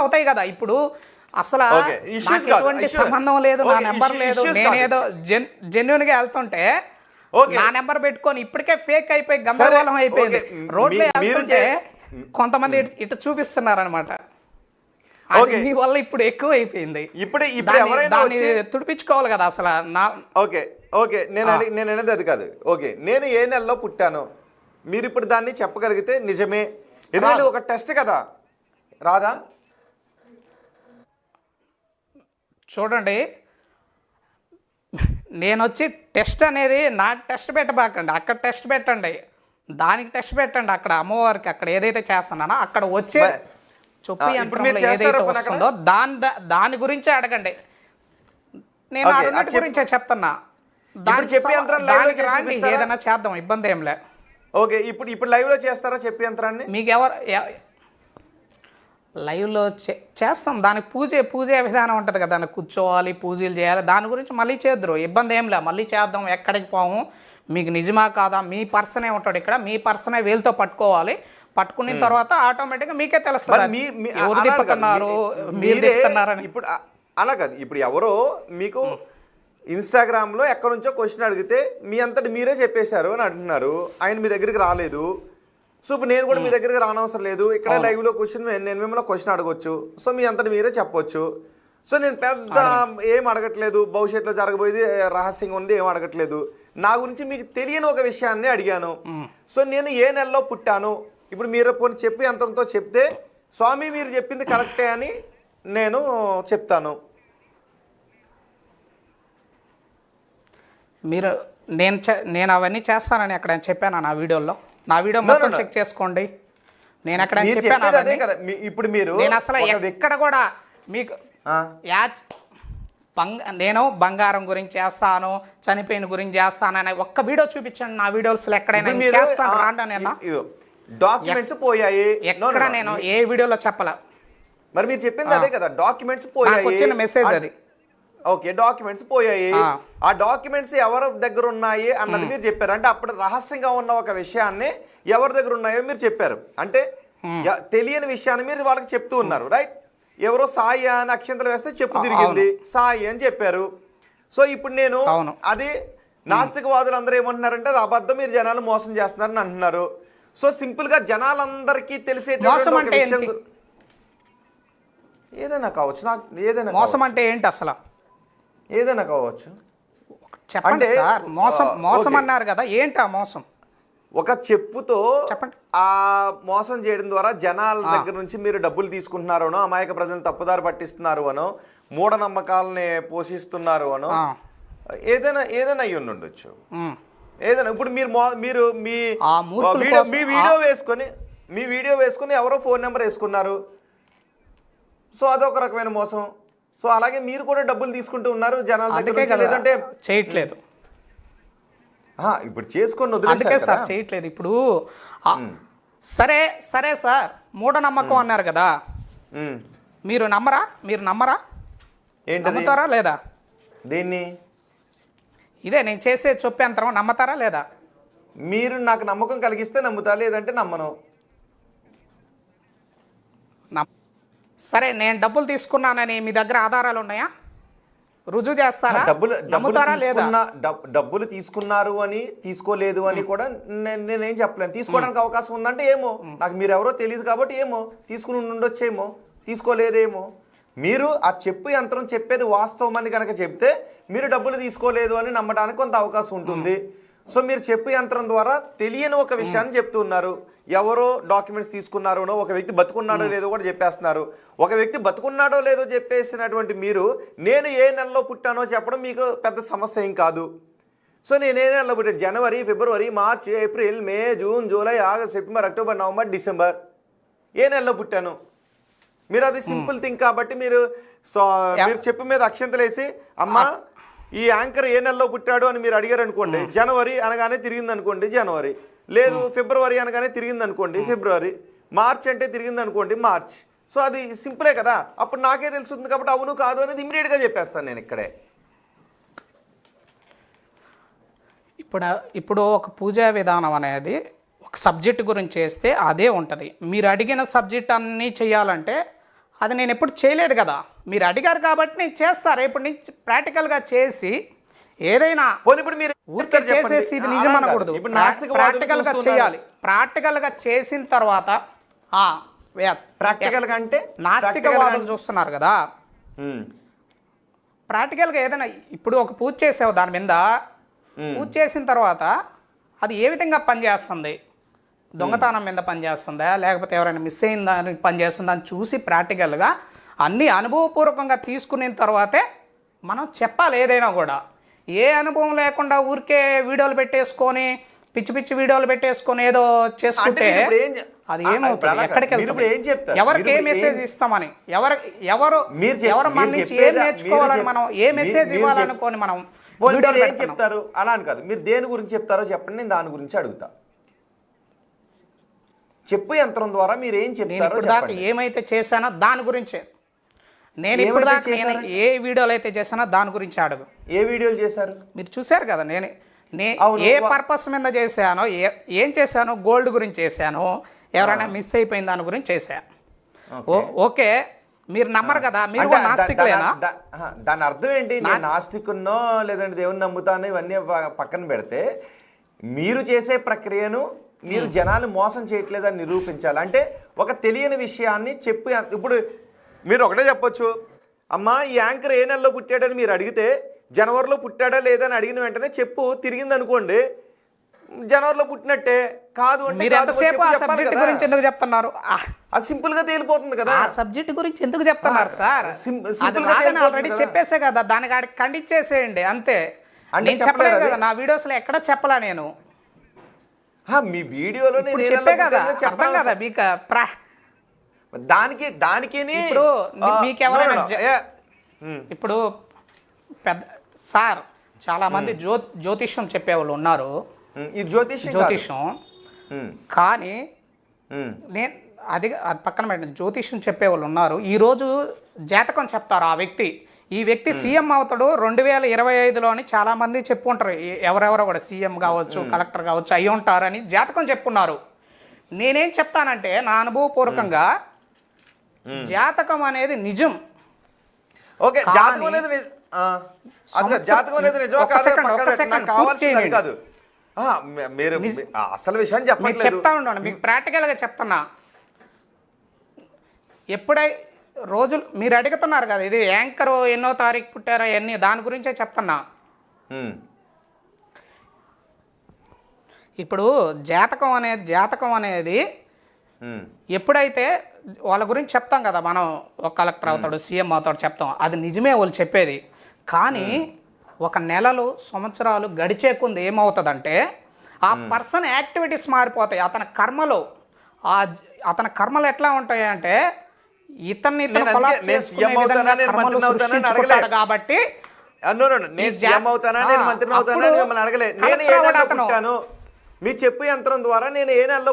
అవుతాయి కదా. ఇప్పుడు అసలు నాకు ఎటువంటి సంబంధం లేదు, నా నెంబర్ లేదు, నేనేదో జెన్యున్గా వెళ్తుంటే నా నెంబర్ పెట్టుకొని ఇప్పటికే ఫేక్ అయిపోయి గందరగోళం అయిపోయింది. రోడ్లో వెళ్తుంటే కొంతమంది ఇటు చూపిస్తున్నారు అనమాట. మీ వల్ల ఇప్పుడు ఎక్కువ అయిపోయింది. ఇప్పుడు ఎవరైనా తుడిపించుకోవాలి కదా అసలు. ఓకే నేను అనేది అది కాదు. ఓకే, నేను ఏ నెలలో పుట్టాను మీరు ఇప్పుడు దాన్ని చెప్పగలిగితే నిజమే. ఎందుకంటే ఒక టెస్ట్ కదా, రాదా? చూడండి, నేను వచ్చి టెస్ట్ అనేది నాకు టెస్ట్ పెట్టబాకండి, అక్కడ టెస్ట్ పెట్టండి, దానికి టెస్ట్ పెట్టండి. అక్కడ అమ్మవారికి అక్కడ ఏదైతే చేస్తున్నానో అక్కడ వచ్చే చొప్పి యంత్రంలో ఏదైతే వస్తుందో దాని గురించే అడగండి. నేను అన్నిటి గురించే చెప్తున్నా. దానికి రాండి, ఏదైనా చేద్దాం, ఇబ్బంది ఏం లే. ఓకే, ఇప్పుడు లైవ్లో చేస్తారా చెప్పి యంత్రాన్ని? మీకు లైవ్లో చేస్తాం. దానికి పూజే విధానం ఉంటుంది కదా, దానికి కూర్చోవాలి, పూజలు చేయాలి, దాని గురించి మళ్ళీ చేద్దరు, ఇబ్బంది ఏం లే. మళ్ళీ చేద్దాం, ఎక్కడికి పోము. మీకు నిజమా కాదా, మీ పర్సనే ఉంటాడు ఇక్కడ, మీ పర్సనే వేలుతో పట్టుకోవాలి. పట్టుకున్న తర్వాత ఆటోమేటిక్గా మీకే తెలుస్తుంది ఎవరు తిప్పుతున్నారు, మీరు తిప్పుతున్నారని. ఇప్పుడు అలా కాదు, ఇప్పుడు ఎవరో మీకు ఇన్స్టాగ్రామ్లో ఎక్కడి నుంచో క్వశ్చన్ అడిగితే మీ అంతటి మీరే చెప్పేశారు అని అంటున్నారు. ఆయన మీ దగ్గరికి రాలేదు. సో ఇప్పుడు నేను కూడా మీ దగ్గరికి రానవసరం లేదు. ఇక్కడ లైవ్లో నేను మిమ్మల్ని క్వశ్చన్ అడగొచ్చు. సో మీ అంతటి మీరే చెప్పొచ్చు. సో నేను పెద్ద ఏం అడగట్లేదు, భవిష్యత్తులో జరగబోయేది రహస్యంగా ఉంది ఏం అడగట్లేదు. నా గురించి మీకు తెలియని ఒక విషయాన్ని అడిగాను. సో నేను ఏ నెలలో పుట్టాను ఇప్పుడు మీరు పోనీ చెప్పి యంత్రంతో చెప్తే స్వామి మీరు చెప్పింది కరెక్టే అని నేను చెప్తాను. నేను అవన్నీ చేస్తానని ఎక్కడ చెప్పాను నా వీడియోలో? నా వీడియో మొత్తం చెక్ చేసుకోండి. నేను ఎక్కడ చెప్పాను అదే కదా. ఇప్పుడు మీరు నేను అసలు ఎక్కడ కూడా మీకు నేను బంగారం గురించి చేస్తాను, చనిపోయిన గురించి చేస్తాను అనే ఒక్క వీడియో చూపించండి నా వీడియోస్లో. ఎక్కడైనా చేస్తాను రాండి. నేను డాక్యుమెంట్స్ పోయాయి ఎక్కడ నేను ఏ వీడియోలో చెప్పాల. మరి మీరు చెప్పింది అదే కదా, డాక్యుమెంట్స్ పోయాయి, వచ్చిన మెసేజ్ అది. ఓకే, డాక్యుమెంట్స్ పోయాయి. ఆ డాక్యుమెంట్స్ ఎవరి దగ్గర ఉన్నాయి అన్నది మీరు చెప్పారు. అంటే అప్పుడు రహస్యంగా ఉన్న ఒక విషయాన్ని ఎవరి దగ్గర ఉన్నాయో మీరు చెప్పారు. అంటే తెలియని విషయాన్ని మీరు వాళ్ళకి చెప్తూ ఉన్నారు, రైట్? ఎవరో సాయి అని అక్షంతలు వేస్తే చెప్పు తిరిగింది, సాయి అని చెప్పారు. సో ఇప్పుడు నేను అది నాస్తికవాదులు అందరూ ఏమంటున్నారంటే అది అబద్ధం, మీరు జనాలు మోసం చేస్తున్నారని అంటున్నారు. సో సింపుల్ గా జనాలందరికీ తెలిసేటువంటి ఒక విషయం ఏదైనా కావచ్చు, నాకు ఏదైనా మోసం అంటే ఏంటి అసలు ఏదైనా కావచ్చు చెప్పండి సార్. మోసం అన్నారు కదా, ఏంటి ఆ మోసం? ఒక చెప్పుతో చెప్పండి. ఆ మోసం చేయడం ద్వారా జనాల దగ్గర నుంచి మీరు డబ్బులు తీసుకుంటున్నారు అనో, అమాయక ప్రజలను తప్పుదారి పట్టిస్తున్నారు అనో, మూఢనమ్మకాలని పోషిస్తున్నారు అనో, ఏదైనా అయ్యి ఉండొచ్చు. ఏదైనా ఇప్పుడు మీరు మీ వీడియో వేసుకొని ఎవరో ఫోన్ నెంబర్ వేసుకున్నారు. సో అదొక రకమైన మోసం. సో అలాగే మీరు కూడా డబ్బులు తీసుకుంటూ ఉన్నారు జనాల దగ్గర, లేదంటే చేయట్లేదు. ఇప్పుడు చేసుకొని సార్ చేయట్లేదు. ఇప్పుడు సరే సార్, మూఢనమ్మకం అన్నారు కదా, మీరు నమ్మరా? ఏంటి, నమ్ముతారా లేదా? దీన్ని ఇదే నేను చేసే చొప్పేంతరం నమ్మతారా లేదా? మీరు నాకు నమ్మకం కలిగిస్తే నమ్ముతా, లేదంటే నమ్మను. సరే, నేను డబ్బులు తీసుకున్నానని మీ దగ్గర ఆధారాలు ఉన్నాయా? రుజువు చేస్తారా? డబ్బులు తీసుకున్నారు అని తీసుకోలేదు అని కూడా నేనేం చెప్పలేను. తీసుకోవడానికి అవకాశం ఉందంటే ఏమో, నాకు మీరు ఎవరో తెలియదు కాబట్టి ఏమో తీసుకుని ఉండొచ్చేమో, తీసుకోలేదేమో. మీరు ఆ చెప్పు యంత్రం చెప్పేది వాస్తవం అని కనుక చెప్తే మీరు డబ్బులు తీసుకోలేదు అని నమ్మడానికి కొంత అవకాశం ఉంటుంది. సో మీరు చెప్పు యంత్రం ద్వారా తెలియని ఒక విషయాన్ని చెప్తున్నారు. ఎవరో డాక్యుమెంట్స్ తీసుకున్నారో, ఒక వ్యక్తి బతుకున్నాడో లేదో కూడా చెప్పేస్తున్నారు. ఒక వ్యక్తి బతుకున్నాడో లేదో చెప్పేసినటువంటి మీరు నేను ఏ నెలలో పుట్టానో చెప్పడం మీకు పెద్ద సమస్య ఏం కాదు. సో నేను ఏ నెలలో పుట్టాను? జనవరి, ఫిబ్రవరి, March, April, May, June, July, August, September, October, November, December, ఏ నెలలో పుట్టాను? మీరు అది సింపుల్ థింగ్ కాబట్టి మీరు చెప్పు మీద అక్షంతలు వేసి అమ్మా ఈ యాంకర్ ఏ నెలలో పుట్టాడు అని మీరు అడిగారు అనుకోండి, జనవరి అనగానే తిరిగింది అనుకోండి జనవరి, లేదు ఫిబ్రవరి అనగానే తిరిగింది అనుకోండి ఫిబ్రవరి, మార్చ్ అంటే తిరిగింది అనుకోండి మార్చ్. సో అది సింపులే కదా. అప్పుడు నాకే తెలుస్తుంది కాబట్టి అవును కాదు అనేది ఇమ్మీడియట్గా చెప్పేస్తాను నేను ఇక్కడే. ఇప్పుడు ఒక పూజా విధానం అనేది ఒక సబ్జెక్ట్ గురించి చేస్తే అదే ఉంటుంది. మీరు అడిగిన సబ్జెక్ట్ అన్నీ చేయాలంటే అది నేను ఎప్పుడు చేయలేదు కదా, మీరు అడిగారు కాబట్టి నేను చేస్తా. రేపటి నుంచి ప్రాక్టికల్గా చేసి ఏదైనా పోనీ ఇప్పుడు మీరు ఊరికే చేసేసి ఇది నిజం అనకూడదు, ఇప్పుడు నాస్తికవాదులు ప్రాక్టికల్గా చూస్తున్నారు. చేయాలి. ప్రాక్టికల్గా చేసిన తర్వాత ప్రాక్టికల్గా అంటే నాస్తికవాదులు చూస్తున్నారు కదా, ఉమ్, ప్రాక్టికల్గా ఏదైనా ఇప్పుడు ఒక పూజ చేసావు దాని మీద, పూజ చేసిన తర్వాత అది ఏ విధంగా పనిచేస్తుంది, దొంగతనం మీద పనిచేస్తుందా లేకపోతే ఎవరైనా మిస్ అయిందా అని పనిచేస్తుందా అని చూసి ప్రాక్టికల్గా అన్నీ అనుభవపూర్వకంగా తీసుకున్న తర్వాతే మనం చెప్పాలి ఏదైనా కూడా. ఏ అనుభవం లేకుండా ఊరికే వీడియోలు పెట్టేసుకొని పిచ్చి పిచ్చి వీడియోలు పెట్టేసుకొని ఏదో చేసుకుంటే అంటే మీరు ఇప్పుడు ఏం అది ఏమవుతుంది, ఎక్కడికి మీరు ఇప్పుడు ఏం వెళ్తుంది, చెప్తారు? ఎవరికి ఏ మీరు ఇప్పుడు మెసేజ్ ఇస్తామని, ఎవరు మన నుంచి ఏం చెప్పేదా- నేర్చుకోవాలని మనం ఏ మెసేజ్ మీరు ఇవ్వాలనుకొని మనం పోనీ వీడియోలు మీరు ఏం పెడుతున్నాం. చెప్తారు అలా అని కాదు, మీరు దేని గురించి చెప్తారో చెప్పండి, నేను దాని గురించి అడుగుతా. చెప్పు యంత్రం ద్వారా మీరు ఏం నేను చెప్తారో ఇప్పుడు దాకా చెప్పండి. ఏమైతే చేశానో దాని గురించే, నేను ఇప్పుడు ఏమైతే దాకా నేను ఏ వీడియోలు అయితే చేశానో దాని గురించి అడుగు. ఏ వీడియోలు చేశారు? మీరు చూశారు కదా, నేను అవును. ఏ పర్పస్ మీద చేశానో, ఏం చేశానో, గోల్డ్ గురించి చేశాను, ఎవరైనా మిస్ అయిపోయిన దాని గురించి చేశాను. ఓకే, మీరు నమ్మరు కదా, మీరు అంటే కూడా నాస్తికులేనా? దాని అర్థం ఏంటి? నేను నాస్తికున్నో లేదంటే దేవుని నమ్ముతానో ఇవన్నీ పక్కన పెడితే మీరు చేసే ప్రక్రియను మీరు జనాలు మోసం చేయట్లేదని నిరూపించాలి. అంటే ఒక తెలియని విషయాన్ని చెప్పు. ఇప్పుడు మీరు ఒకటే చెప్పొచ్చు, అమ్మా ఈ యాంకర్ ఏ నెలలో పుట్టాడని మీరు అడిగితే జనవరిలో పుట్టాడా లేదా అని అడిగిన వెంటనే చెప్పు తిరిగింది అనుకోండి, జనవరిలో పుట్టినట్టే. కాదు అంటే మీరు కాదు, ఎంతసేపు చెప్పు ఆ చెప్పాలి సబ్జెక్ట్ కదా. గురించి ఎందుకు చెప్తున్నారు? అది సింపుల్ గా తేలిపోతుంది కదా. ఆ సబ్జెక్ట్ గురించి ఎందుకు చెప్తున్నారు సార్? simple అది గా రాదని ఆల్రెడీ తెలిపోతుంది చెప్పేసే కదా, దానికి ఆడికి ఖండించేసేయండి అంతే. అంటే నేను చెప్పలేదు చెప్పలేరు కదా, నా వీడియోస్లో ఎక్కడ చెప్పలా నేను. మీ వీడియోలో ఇప్పుడు నేను చెప్పే ఏనాలో కదా, పుట్టానో అర్థం చెప్పాలి. కదా మీకు. దానికి ఇప్పుడు మీకెవరైనా ఇప్పుడు పెద్ద సార్ చాలా మంది జ్యోతిష్యం చెప్పేవాళ్ళు ఉన్నారు, ఈ జ్యోతిష్యం జ్యోతిష్యం. కానీ నేను అది పక్కన పెట్టిన జ్యోతిష్యం చెప్పేవాళ్ళు ఉన్నారు. ఈరోజు జాతకం చెప్తారు ఆ వ్యక్తి, ఈ వ్యక్తి సీఎం అవుతాడు 2025లో అని చాలామంది చెప్పుకుంటారు. ఎవరెవరో కూడా సీఎం కావచ్చు, కలెక్టర్ కావచ్చు అయ్యి ఉంటారని జాతకం చెప్పుకున్నారు. నేనేం చెప్తానంటే నా అనుభవపూర్వకంగా జాతకం అనేది నిజం. ఓకే, జాతకం అనేది జాతకం అనేది నిజం కాదు, నాకు కావాల్సింది అది కాదు. మీరు అసలు విషయం మీకు చెప్పట్లేదు. చెప్తా ఉండండి, మీకు ప్రాక్టికల్గా చెప్తున్నా. ఎప్పుడై రోజులు మీరు అడుగుతున్నారు కదా, ఇది యాంకర్ ఎన్నో తారీఖు పుట్టారా అన్నీ దాని గురించే చెప్తున్నా. ఇప్పుడు జాతకం అనేది ఎప్పుడైతే వాళ్ళ గురించి చెప్తాం కదా, మనం ఒక కలెక్టర్ అవుతాడు, సీఎం అవుతాడు చెప్తాం, అది నిజమే వాళ్ళు చెప్పేది. కానీ ఒక నెలలు సంవత్సరాలు గడిచే కొంది ఏమవుతుందంటే ఆ పర్సన్ యాక్టివిటీస్ మారిపోతాయి. అతని కర్మలు ఎట్లా ఉంటాయి అంటే ఇతను కొలాప్స్ చేసుకునే విధంగా కర్మలు సృష్టించుకుంటాడు. కాబట్టి నేను సీఎం అవుతానా, నేను మంత్రిని అవుతానా మిమ్మల్ని అడగలే. నేను ఏ నెలలో పుట్టాను, మీ చెప్పు యంత్రం ద్వారా నేను ఏ నెలలో